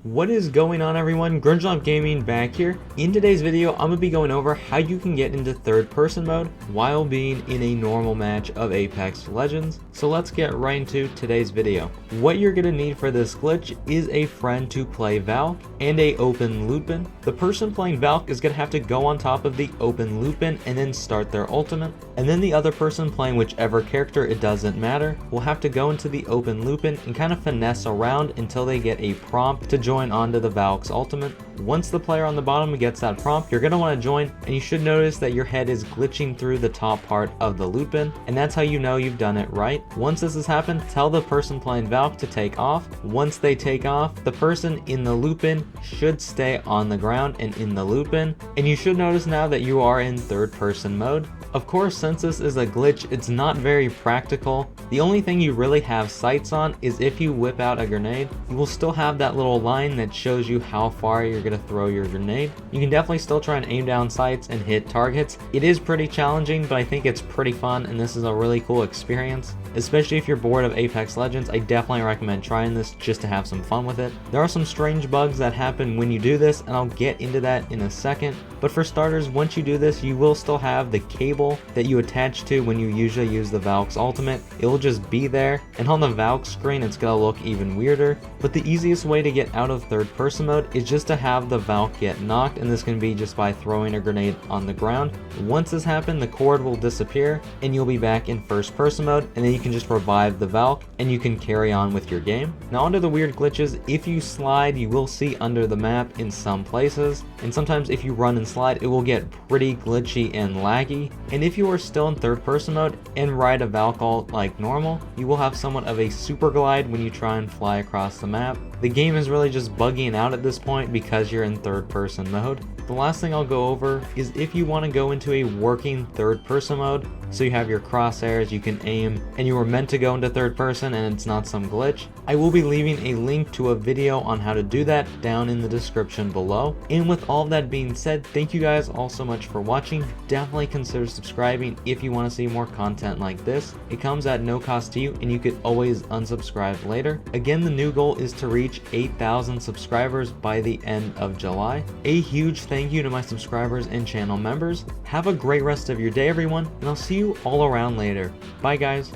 What is going on, everyone? Grungelop Gaming back here. In today's video, I'm going to be going over how you can get into third person mode while being in a normal match of Apex Legends. So let's get right into today's video. What you're going to need for this glitch is a friend to play Valk and a open loot bin. The person playing Valk is going to have to go on top of the open loot bin and then start their ultimate. And then the other person playing whichever character, it doesn't matter, will have to go into the open loot bin and kind of finesse around until they get a prompt to join onto the Valk's ultimate. Once the player on the bottom gets that prompt, you're going to want to join, and you should notice that your head is glitching through the top part of the loot bin, and that's how you know you've done it right. Once this has happened, tell the person playing Valk to take off. Once they take off, the person in the loot bin should stay on the ground and in the loot bin, and you should notice now that you are in third person mode. Of course, since this is a glitch, it's not very practical. The only thing you really have sights on is if you whip out a grenade, you will still have that little line that shows you how far you're going to throw your grenade. You can definitely still try and aim down sights and hit targets. It is pretty challenging, but I think it's pretty fun, and this is a really cool experience. Especially if you're bored of Apex Legends, I definitely recommend trying this just to have some fun with it. There are some strange bugs that happen when you do this, and I'll get into that in a second. But for starters, once you do this, you will still have the cable that you attach to when you usually use the Valk's ultimate. It will just be there, and on the Valk screen it's gonna look even weirder. But the easiest way to get out of third person mode is just to have the Valk get knocked, and this can be just by throwing a grenade on the ground. Once this happens, the cord will disappear and you'll be back in first person mode, and then you can just revive the Valk and you can carry on with your game. Now onto the weird glitches. If you slide, you will see under the map in some places, and sometimes if you run and slide, it will get pretty glitchy and laggy. And if you are still in third person mode and ride a Valk ult like normal, you will have somewhat of a super glide when you try and fly across the map. The game is really just bugging out at this point because you're in third person mode. The last thing I'll go over is if you want to go into a working third person mode, so you have your crosshairs, you can aim, and you were meant to go into third person and it's not some glitch, I will be leaving a link to a video on how to do that down in the description below. And with all that being said, thank you guys all so much for watching. Definitely consider subscribing if you want to see more content like this. It comes at no cost to you, and you could always unsubscribe later. Again, the new goal is to reach 8,000 subscribers by the end of July. A huge thank you to my subscribers and channel members. Have a great rest of your day, everyone, and I'll see you all around later. Bye guys.